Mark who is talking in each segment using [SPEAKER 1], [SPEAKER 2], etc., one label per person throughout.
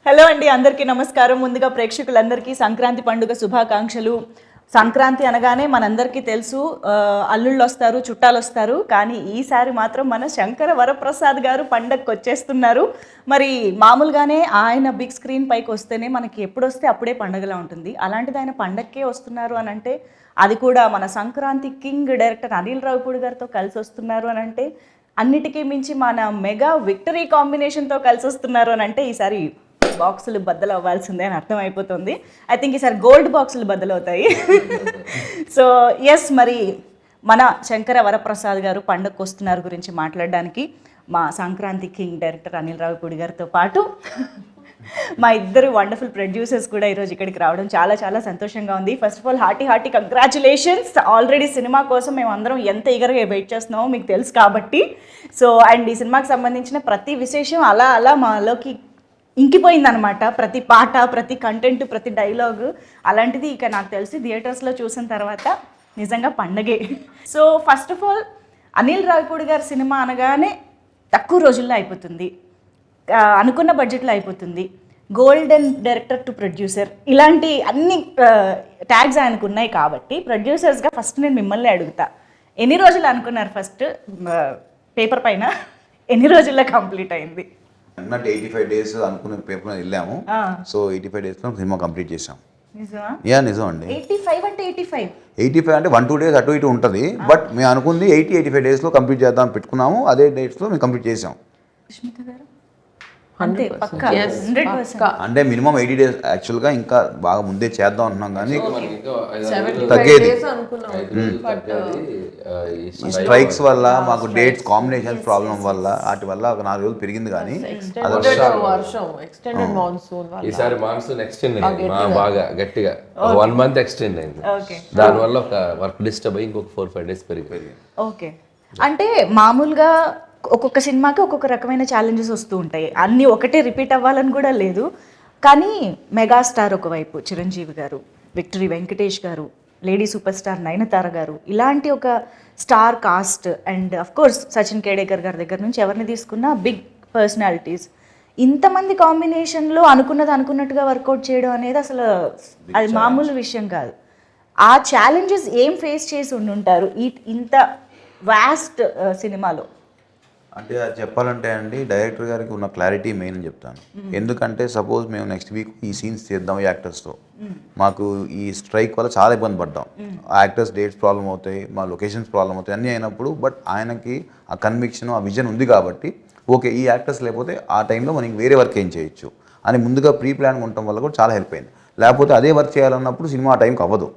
[SPEAKER 1] Hello అండి, అందరికీ నమస్కారం. ముందుగా ప్రేక్షకులందరికీ సంక్రాంతి పండుగ శుభాకాంక్షలు. సంక్రాంతి అనగానే మనందరికీ తెలుసు, అల్లుళ్ళు వస్తారు, చుట్టాలు వస్తారు. కానీ ఈసారి మాత్రం మన శంకర వరప్రసాద్ గారు పండగకి వచ్చేస్తున్నారు. మరి మామూలుగానే ఆయన బిగ్ స్క్రీన్ పైకి వస్తేనే మనకి ఎప్పుడు వస్తే అప్పుడే పండగలా ఉంటుంది. అలాంటిది ఆయన పండగకే వస్తున్నారు అని అంటే, అది కూడా మన సంక్రాంతి కింగ్ డైరెక్టర్ అనిల్ రావిపూడి గారితో కలిసి వస్తున్నారు అని అంటే, అన్నిటికీ మించి మన మెగా విక్టరీ కాంబినేషన్తో కలిసి వస్తున్నారు అని అంటే, ఈసారి బాక్సులు బద్దలు అవ్వాల్సిందే అని అర్థమైపోతుంది. ఐ థింక్ ఈసారి గోల్డ్ బాక్సులు బద్దలు అవుతాయి. సో ఎస్, మరి మన శంకర వరప్రసాద్ గారు పండుగకు వస్తున్నారు గురించి మాట్లాడడానికి మా సంక్రాంతి కింగ్ డైరెక్టర్ అనిల్ రావిపూడి గారితో పాటు మా ఇద్దరు వండర్ఫుల్ ప్రొడ్యూసర్స్ కూడా ఈరోజు ఇక్కడికి రావడం చాలా చాలా సంతోషంగా ఉంది. First of all hearty congratulations. Already cinema కోసం మేము అందరం ఎంత ఈగర్గా వెయిట్ చేస్తున్నామో మీకు తెలుసు కాబట్టి. సో అండ్ ఈ సినిమాకి సంబంధించిన ప్రతి విశేషం అలా అలా మాలోకి ఇంకిపోయిందనమాట. ప్రతి పాట, ప్రతి కంటెంట్, ప్రతి డైలాగు. అలాంటిది ఇక నాకు తెలిసి థియేటర్స్లో చూసిన తర్వాత నిజంగా పండగే. So first of all Anil Ravipudi గారి సినిమా అనగానే తక్కువ రోజుల్లో అయిపోతుంది, అనుకున్న బడ్జెట్లో అయిపోతుంది, గోల్డెన్ డైరెక్టర్ టు ప్రొడ్యూసర్, ఇలాంటి అన్ని ట్యాగ్స్ ఆయనకు ఉన్నాయి. కాబట్టి ప్రొడ్యూసర్స్గా ఫస్ట్ నేను మిమ్మల్ని అడుగుతా, ఎన్ని రోజులు అనుకున్నారు? ఫస్ట్ పేపర్ పైన ఎన్ని రోజుల్లో కంప్లీట్ అయింది?
[SPEAKER 2] అన్నట్టు 85 days అనుకున్న పేపర్ మీద వెళ్ళాము. సో 85 daysలో సినిమా కంప్లీట్ చేసాం. నిజం అండి.
[SPEAKER 1] 85 అంటే
[SPEAKER 2] 85 అంటే 1-2 days అటు ఇటు ఉంటుంది. బట్ మేము అనుకుంది 80-85 daysలో కంప్లీట్ చేద్దాం పెట్టుకున్నాము. అదే డేట్స్లో మేము కంప్లీట్ చేసాం. అంటే మినిమం 80 days యాక్చువల్గా, ఇంకా బాగా ముందే చేద్దాం అంటున్నాం కానీ తగ్గేది. ఈ స్ట్రైక్స్ వల్ల మాకు డేట్స్ కాంబినేషన్ ప్రాబ్లం వల్ల వాటి వల్ల ఒక 4 రోజులు పెరిగింది. కానీ
[SPEAKER 3] ఈసారి మాన్సూన్ ఎక్స్టెండ్ అయింది, బాగా గట్టిగా 1 month ఎక్స్టెండ్ అయింది. దానివల్ల ఒక వర్క్ డిస్టర్బ్ అయ్యి ఇంకొక 4-5 days పెరిగింది.
[SPEAKER 1] ఓకే, అంటే మామూలుగా ఒక్కొక్క సినిమాకి ఒక్కొక్క రకమైన ఛాలెంజెస్ వస్తూ ఉంటాయి. అన్నీ ఒకటే రిపీట్ అవ్వాలని కూడా లేదు. కానీ మెగాస్టార్ ఒకవైపు చిరంజీవి గారు, విక్టరీ వెంకటేష్ గారు, లేడీ సూపర్ స్టార్ నయనతార గారు, ఇలాంటి ఒక star cast and of course Sachin Khedekar గారి దగ్గర నుంచి ఎవరిని తీసుకున్నా బిగ్ పర్సనాలిటీస్, ఇంతమంది కాంబినేషన్లో అనుకున్నట్టుగా వర్కౌట్ చేయడం అనేది అసలు అది మామూలు విషయం కాదు. ఆ ఛాలెంజెస్ ఏం ఫేస్ చేసి ఉండుంటారు ఇంత వాస్ట్ సినిమాలో?
[SPEAKER 2] అంటే అది చెప్పాలంటే అండి, డైరెక్టర్ గారికి ఉన్న క్లారిటీ మెయిన్ అని చెప్తాను. ఎందుకంటే సపోజ్ మేము నెక్స్ట్ వీక్ ఈ సీన్స్ తీద్దాం ఈ యాక్టర్స్తో, మాకు ఈ స్ట్రైక్ వల్ల చాలా ఇబ్బంది పడ్డాం. ఆ యాక్టర్స్ డేట్స్ ప్రాబ్లం అవుతాయి, మా లొకేషన్స్ ప్రాబ్లం అవుతాయి, అన్నీ అయినప్పుడు బట్ ఆయనకి ఆ కన్విక్షన్, ఆ విజన్ ఉంది కాబట్టి ఓకే ఈ యాక్టర్స్ లేకపోతే ఆ టైంలో మనకి వేరే వర్క్ ఏం చేయొచ్చు అని ముందుగా ప్రీ ప్లాన్ ఉండటం వల్ల కూడా చాలా హెల్ప్ అయింది. లేకపోతే అదే వర్క్ చేయాలన్నప్పుడు సినిమా ఆ టైంకి అవ్వదు.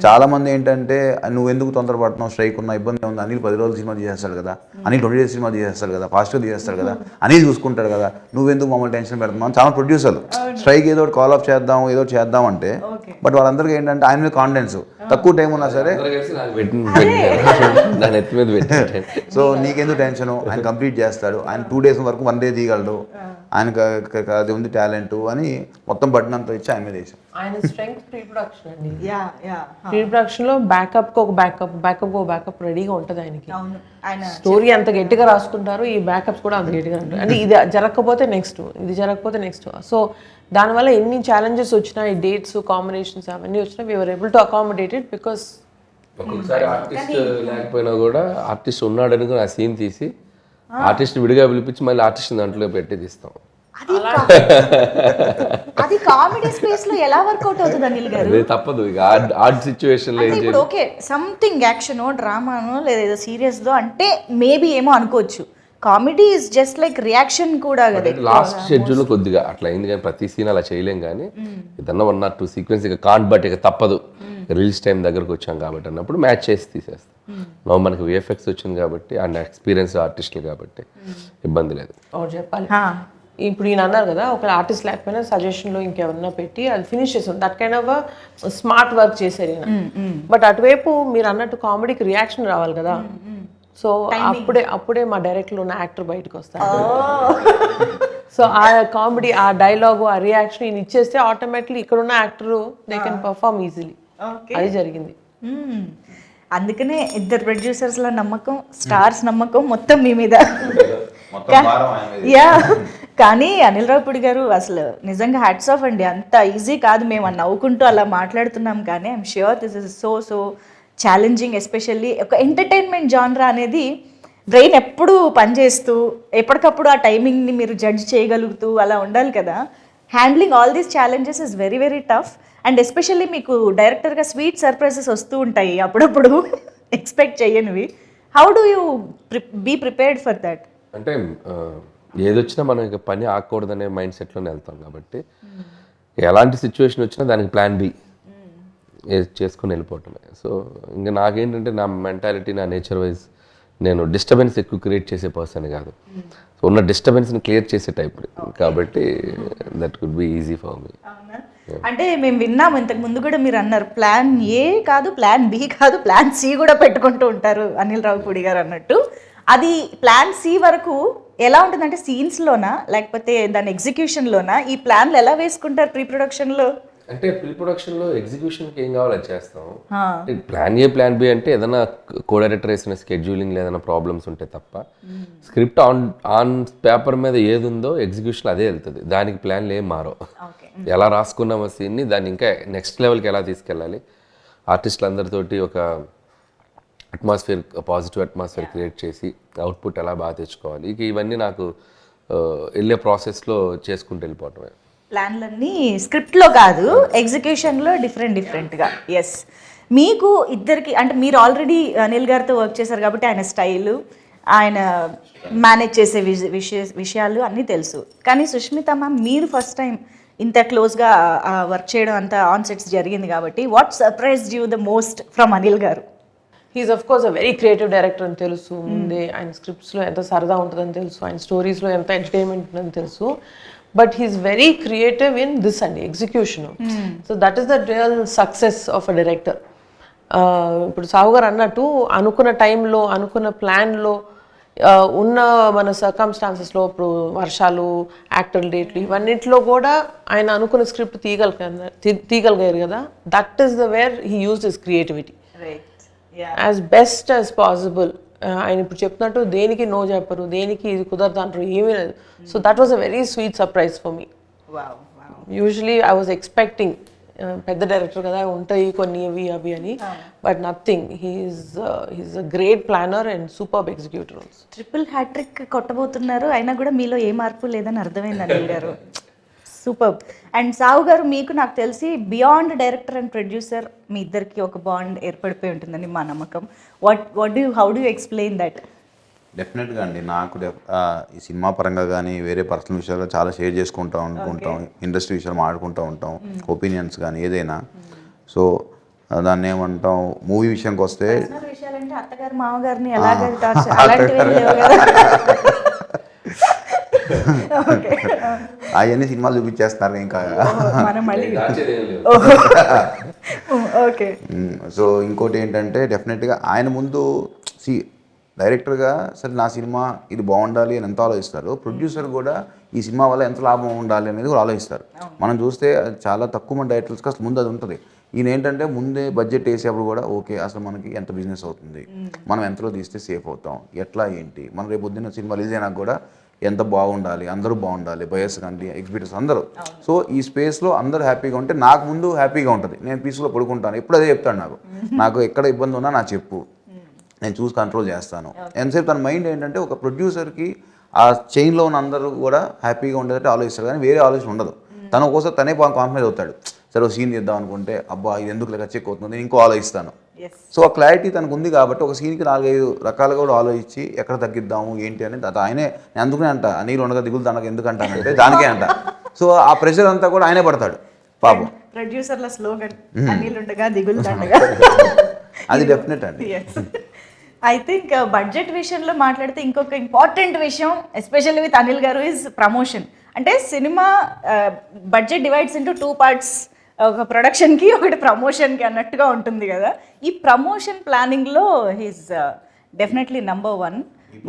[SPEAKER 2] చాలామంది ఏంటంటే నువ్వు ఎందుకు తొందరపడుతున్నావు, స్ట్రైక్ ఉన్న ఇబ్బంది ఉంది, అనిల్ 10 రోజులు సినిమా తీసేస్తాడు కదా, అనిల్ 20 days సినిమా తీసేస్తాడు కదా, ఫాస్ట్గా తీసేస్తాడు కదా, అనిల్ చూసుకుంటాడు కదా, నువ్వెందుకు మమ్మల్ని టెన్షన్ పెడుతున్నావు చాలా ప్రొడ్యూసర్లు. స్ట్రైక్ ఏదో కాల్ ఆఫ్ చేద్దాం అంటే బట్ వాళ్ళందరికీ ఏంటంటే ఆయన మీద కాన్ఫిడెన్స్, తక్కువ టైం ఉన్నా సరే సో నీకెందుకు టెన్షన్, ఆయన కంప్లీట్ చేస్తాడు, ఆయన 2 days వరకు 1 day తీయగలడు, ఆయనకు అది ఉంది టాలెంట్ అని మొత్తం పట్టినంత ఇచ్చి ఆయన మీద వేసాం.
[SPEAKER 4] ఆయన స్ట్రెంగ్త్ ప్రీ ప్రొడక్షన్ అండి. ప్రీ ప్రొడక్షన్ లో బ్యాకప్ ఒక బ్యాకప్ రెడీగా ఉంటుంది ఆయనకి. స్టోరీ అంత గట్టిగా రాసుకుంటారు, ఈ బ్యాకప్స్ కూడా అంత గట్టిగా ఉంటాయి. అంటే ఇది జరగకపోతే నెక్స్ట్. సో దానివల్ల ఎన్ని ఛాలెంజెస్ వచ్చినా, ఈ డేట్స్ కాంబినేషన్స్ అవన్నీ వచ్చినా we were able to accommodate it. Because
[SPEAKER 3] ఒక్కొక్కసారి ఆర్టిస్ట్ లేకపోయినా కూడా ఆర్టిస్ట్ ఉన్నాడు అనుకుని ఆ సీన్ తీసి ఆర్టిస్ట్ విడిగా పిలిపించి మళ్ళీ ఆర్టిస్ట్ దాంట్లో పెట్టి తీస్తాం.
[SPEAKER 1] అది కామెడీ స్పేస్ లో ఎలా వర్కౌట్ అవుతుంది అనిల్ గారు?
[SPEAKER 3] అది తప్పదు, ఇక ఆర్ట్ సిచ్యువేషన్ లో
[SPEAKER 1] ఇప్పుడు ఓకే సంథింగ్ యాక్షనో డ్రామానో లేదా సీరియస్ దో అంటే మేబీ ఏమో అనుకోవచ్చు. Comedy is just like reaction కూడా కదా.
[SPEAKER 3] లాస్ట్ షెడ్యూల్ కొద్దిగా అట్లా అయింది, కానీ ప్రతి సీన్ అలా చేయలేం. కానీ ఏదన్నా 1 or 2 సీక్వెన్స్ ఇక కాంట్ బట్ ఇక తప్పదు, రిలీజ్ టైం దగ్గరకు వచ్చాం కాబట్టి అన్నప్పుడు మ్యాచ్ చేసి తీసేస్తాం. మనకి విఎఫ్ఎక్స్ వచ్చింది కాబట్టి అండ్ ఎక్స్పీరియన్స్ ఆర్టిస్టులు కాబట్టి ఇబ్బంది లేదు.
[SPEAKER 4] చెప్పాలి ఇప్పుడు ఈయన అన్నారు కదా, ఒక ఆర్టిస్ట్ లేకపోయినా సజెషన్లో ఇంకెవరన్నా పెట్టి అది ఫినిష్ చేస్తాం. That kind of smart work చేశారు ఈయన. బట్ అటువైపు మీరు అన్నట్టు కామెడీకి రియాక్షన్ రావాలి కదా. సో అప్పుడే మా డైరెక్ట్లో ఉన్న యాక్టర్ బయటకు వస్తారు. సో ఆ కామెడీ, ఆ డైలాగు, ఆ రియాక్షన్ ఈయన ఇచ్చేస్తే ఆటోమేటిక్లీ ఇక్కడ ఉన్న actor they can perform easily. అది జరిగింది.
[SPEAKER 1] అందుకనే ఇద్దరు ప్రొడ్యూసర్స్ల నమ్మకం, స్టార్స్ నమ్మకం మొత్తం మీ మీద. యా కానీ అనిల్ రావుపూడి గారు అసలు నిజంగా హ్యాట్స్ ఆఫ్ అండి. అంత ఈజీ కాదు. మేము నవ్వుకుంటూ అలా మాట్లాడుతున్నాం కానీ I'm sure this is so challenging. Especially ఒక ఎంటర్టైన్మెంట్ జాన్రా అనేది బ్రెయిన్ ఎప్పుడు పనిచేస్తూ ఎప్పటికప్పుడు ఆ టైమింగ్ని మీరు జడ్జ్ చేయగలుగుతూ అలా ఉండాలి కదా. Handling all these challenges is very very tough. And especially మీకు డైరెక్టర్గా స్వీట్ సర్ప్రైజెస్ వస్తూ ఉంటాయి అప్పుడప్పుడు ఎక్స్పెక్ట్ చేయనివి. How do you be prepared for that?
[SPEAKER 3] అంటే ఏదొచ్చినా మనం ఇక పని ఆగకూడదనే మైండ్ సెట్లోనే వెళ్తాం కాబట్టి ఎలాంటి సిచ్యువేషన్ వచ్చినా దానికి ప్లాన్ బి చేసుకుని వెళ్ళిపోవటమే. సో ఇంకా నాకేంటంటే నా మెంటాలిటీ, నా నేచర్ వైజ్ నేను డిస్టర్బెన్స్ ఎక్కువ క్రియేట్ చేసే పర్సన్ కాదు. సో ఉన్న డిస్టర్బెన్స్ని క్లియర్ చేసే టైప్ కాబట్టి that could be easy for me.
[SPEAKER 1] అంటే మేము విన్నాము ఇంతకు ముందు కూడా మీరు అన్నారు ప్లాన్ ఏ కాదు, ప్లాన్ బి కాదు, ప్లాన్ సి కూడా పెట్టుకుంటూ ఉంటారు అనిల్ రావుపూడి గారు అన్నట్టు. అది ప్లాన్ సి వరకు ఎలా ఉంటుందంటే సీన్స్లోనా లేకపోతే దాని ఎగ్జిక్యూషన్లోనా? ఈ ప్లాన్లు ఎలా వేసుకుంటారు ప్రీ ప్రొడక్షన్లో?
[SPEAKER 3] అంటే ప్రీ ప్రొడక్షన్లో ఎగ్జిక్యూషన్కి ఏం కావాలో అది చేస్తాం. ప్లాన్ ఏ ప్లాన్ బి అంటే ఏదైనా కో డైరెక్టర్ వేసిన స్కెడ్యూలింగ్ ఏదైనా ప్రాబ్లమ్స్ ఉంటే తప్ప స్క్రిప్ట్ ఆన్ పేపర్ మీద ఏది ఉందో ఎగ్జిక్యూషన్ అదే వెళ్తుంది. దానికి ప్లాన్లు ఏం మారో. ఎలా రాసుకున్నామో సీన్ని దాన్ని ఇంకా నెక్స్ట్ లెవెల్కి ఎలా తీసుకెళ్ళాలి, ఆర్టిస్టులు అందరితోటి ఒక అట్మాస్ఫియర్, పాజిటివ్ అట్మాస్ఫియర్ క్రియేట్ చేసి అవుట్పుట్ ఎలా బాగా తెచ్చుకోవాలి, ఇక ఇవన్నీ నాకు వెళ్ళే ప్రాసెస్లో చేసుకుంటూ వెళ్ళిపోవటమే.
[SPEAKER 1] ప్లాన్లన్నీ స్క్రిప్ట్లో కాదు, ఎగ్జిక్యూషన్లో డిఫరెంట్గా. ఎస్, మీకు ఇద్దరికి అంటే మీరు ఆల్రెడీ అనిల్ గారితో వర్క్ చేశారు కాబట్టి ఆయన స్టైలు, ఆయన మేనేజ్ చేసే విషయాలు అన్నీ తెలుసు. కానీ సుష్మిత మ్యామ్ మీరు ఫస్ట్ టైం ఇంత క్లోజ్గా వర్క్ చేయడం అంతా ఆన్ సెట్స్ జరిగింది కాబట్టి what surprised you the most from Anil గారు?
[SPEAKER 4] He's of course a very creative director అని తెలుసు ముందే. ఆయన స్క్రిప్ట్స్లో ఎంత సరదా ఉంటుందని తెలుసు, ఆయన స్టోరీస్లో ఎంత ఎంటర్టైన్మెంట్ ఉంటుందని తెలుసు. But he's very creative in this అండి, execution. So that is the real success of a director. ఇప్పుడు సాహు గారు అన్నట్టు అనుకున్న టైంలో, అనుకున్న ప్లాన్లో, ఉన్న మన సర్కమ్స్టాన్సెస్లో, ఇప్పుడు వర్షాలు, యాక్టర్ డేట్లు, ఇవన్నింటిలో కూడా ఆయన అనుకున్న స్క్రిప్ట్ తీయగలిగారు కదా. That is the where he used his creativity as best as possible. ఆయన ఇప్పుడు చెప్తున్నట్టు దేనికి నో చెప్పరు, దేనికి ఇది కుదరదు అంటారు, ఏమీ లేదు. So that was a very sweet surprise for me. Usually I was expecting పెద్ద డైరెక్టర్ కదా ఉంటాయి కొన్ని అవి అని, but nothing. He's a great planner and superb executor also.
[SPEAKER 1] Triple hattrick కొట్టబోతున్నారు అయినా కూడా మీలో ఏ మార్పు లేదని అర్థమైంది అనిల్ గారు. సూపర్. అండ్ సాహు గారు, మీకు నాకు తెలిసి బియాండ్ డైరెక్టర్ అండ్ ప్రొడ్యూసర్ మీ ఇద్దరికి ఒక బాండ్ ఏర్పడిపోయి ఉంటుందని మా నమ్మకం. How do explain that?
[SPEAKER 2] డెఫినెట్గా అండి, నాకు ఈ సినిమా పరంగా కానీ వేరే పర్సనల్ విషయాలు చాలా షేర్ చేసుకుంటూ ఉంటాం, ఇండస్ట్రీ విషయాలు మాట్లాడుకుంటూ ఉంటాం, ఒపీనియన్స్ కానీ ఏదైనా. సో దాన్ని ఏమంటాం, మూవీ విషయానికి వస్తే
[SPEAKER 1] విషయాలంటే అత్తగారు మామగారిని ఎలాగ అలాంటివి లేవు కదా.
[SPEAKER 2] అవన్నీ సినిమాలు చూపించేస్తున్నారు ఇంకా.
[SPEAKER 1] ఓకే.
[SPEAKER 2] సో ఇంకోటి ఏంటంటే డెఫినెట్గా ఆయన ముందు డైరెక్టర్గా సరే నా సినిమా ఇది బాగుండాలి అని ఎంత ఆలోచిస్తారు, ప్రొడ్యూసర్ కూడా ఈ సినిమా వల్ల ఎంత లాభం ఉండాలి అనేది కూడా ఆలోచిస్తారు. మనం చూస్తే చాలా తక్కువ మంది డైరెక్టర్స్కి అసలు ముందు అది ఉంటుంది. ఈయన ఏంటంటే ముందే బడ్జెట్ వేసేప్పుడు కూడా ఓకే అసలు మనకి ఎంత బిజినెస్ అవుతుంది, మనం ఎంతలో తీస్తే సేఫ్ అవుతాం, ఎట్లా ఏంటి, మనం రేపు పొద్దున్న సినిమా రిలీజ్ అయినా కూడా ఎంత బాగుండాలి, అందరూ బాగుండాలి, బయర్స్ కానీ ఎగ్జిబిటర్స్ అందరూ. సో ఈ స్పేస్లో అందరూ హ్యాపీగా ఉంటే నాకు ముందు హ్యాపీగా ఉంటుంది, నేను పీస్లో పడుకుంటాను. ఎప్పుడు అదే చెప్తాను, నాకు ఎక్కడ ఇబ్బంది ఉన్నా నాకు చెప్పు, నేను చూసి కంట్రోల్ చేస్తాను. ఎంతసేపు తన మైండ్ ఏంటంటే ఒక ప్రొడ్యూసర్కి ఆ చైన్లో ఉన్న అందరూ కూడా హ్యాపీగా ఉండేటట్టు ఆలోచిస్తారు, కానీ వేరే ఆలోచన ఉండదు. తను ఒక్కోసారి తనే కాంప్రమైజ్ అవుతాడు. సరే ఒక సీన్ చేద్దాం అనుకుంటే అబ్బా ఇది ఎందుకు లేక చెక్ అవుతుంది, ఇంకో ఆలోచిస్తాను. సో ఆ క్లారిటీ తనకు ఉంది కాబట్టి ఒక సీన్కి 4-5 రకాలుగా కూడా ఆలోచించి ఎక్కడ తగ్గిద్దాము ఏంటి అనేది ఆయనే. నేను అందుకనే అంట నీళ్ళు ఉండగా దిగులు తనకు ఎందుకు అంటానంటే దానికే అంట. సో ఆ ప్రెషర్ అంతా కూడా ఆయనే పడతాడు పాపం.
[SPEAKER 1] ప్రొడ్యూసర్ల స్లోగన్ అనిల్ ఉండగా దిగులు దండగా.
[SPEAKER 2] అది డెఫినెట్ అండి.
[SPEAKER 1] ఐ థింక్ బడ్జెట్ విషయంలో మాట్లాడితే ఇంకొక ఇంపార్టెంట్ విషయం ఎస్పెషల్లీ విత్ అనిల్ గారు ఈజ్ ప్రమోషన్. అంటే cinema budget divides into 2 parts, ఒక ప్రొడక్షన్కి ఒకటి ప్రమోషన్కి అన్నట్టుగా ఉంటుంది కదా. ఈ ప్రమోషన్ ప్లానింగ్లో హీస్ డెఫినెట్లీ నంబర్ 1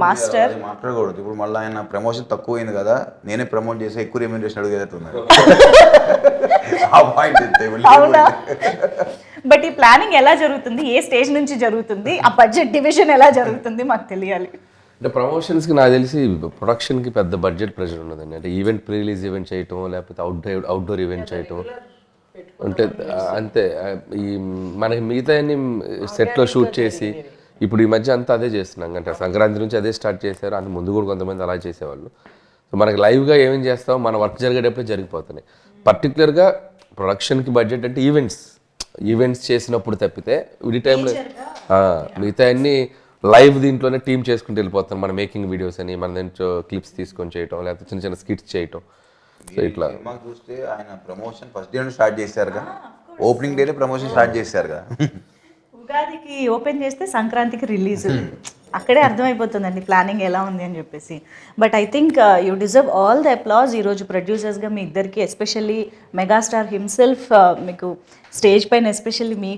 [SPEAKER 1] మాస్టర్.
[SPEAKER 2] మాట్లాడకూడదు ఇప్పుడు, మళ్ళీ ఆయన ప్రమోషన్ తక్కువ అయింది కదా నేనే ప్రమోట్ చేసి ఎక్కువ రెమ్యూనరేషన్ అడిగేటట్టున్నారు.
[SPEAKER 1] అవునా? బట్ ఈ ప్లానింగ్ ఎలా జరుగుతుంది, ఏ స్టేజ్ నుంచి జరుగుతుంది, ఆ బడ్జెట్ డివిజన్ ఎలా జరుగుతుంది మాకు తెలియాలి.
[SPEAKER 3] అంటే ప్రమోషన్స్కి నాకు తెలిసి ప్రొడక్షన్కి పెద్ద బడ్జెట్ ప్రెషర్ ఉండదండి. అంటే ఈవెంట్ ప్రీ రిలీజ్ ఈవెంట్ చేయటం, లేకపోతే అవుట్డోర్ ఈవెంట్ చేయటం అంటే అంతే. ఈ మనకి మిగతా సెట్లో షూట్ చేసి ఇప్పుడు ఈ మధ్య అంతా అదే చేస్తున్నాం. అంటే సంక్రాంతి నుంచి అదే స్టార్ట్ చేశారు, అంత ముందు కూడా కొంతమంది అలా చేసేవాళ్ళు. సో మనకి లైవ్గా ఏమేం చేస్తామో మన వర్క్ జరిగేటప్పుడే జరిగిపోతున్నాయి. పర్టికులర్గా ప్రొడక్షన్కి బడ్జెట్ అంటే ఈవెంట్స్ చేసినప్పుడు తప్పితే ఈ టైంలో మిగతా అన్ని లైవ్ దీంట్లోనే టీమ్ చేసుకుంటూ వెళ్ళిపోతాం. మన మేకింగ్ వీడియోస్ అని మన దాంట్లో క్లిప్స్ తీసుకొని చేయటం, లేకపోతే చిన్న చిన్న స్కిట్స్ చేయటం. సో ఇట్లా
[SPEAKER 2] సినిమా చూస్తే ఆయన ప్రమోషన్ ఫస్ట్ డే స్టార్ట్ చేశారుగా, ఓపెనింగ్ డేనే ప్రమోషన్ స్టార్ట్ చేశారుగా.
[SPEAKER 1] ఉగాదికి ఓపెన్ చేస్తే సంక్రాంతికి రిలీజ్, అక్కడే అర్థమైపోతుందండి ప్లానింగ్ ఎలా ఉంది అని చెప్పేసి. But I think you deserve all the applause. ఈరోజు ప్రొడ్యూసర్స్గా మీ ఇద్దరికి, ఎస్పెషల్లీ మెగాస్టార్ హిమ్సెల్ఫ్ మీకు స్టేజ్ పైన ఎస్పెషల్లీ మీ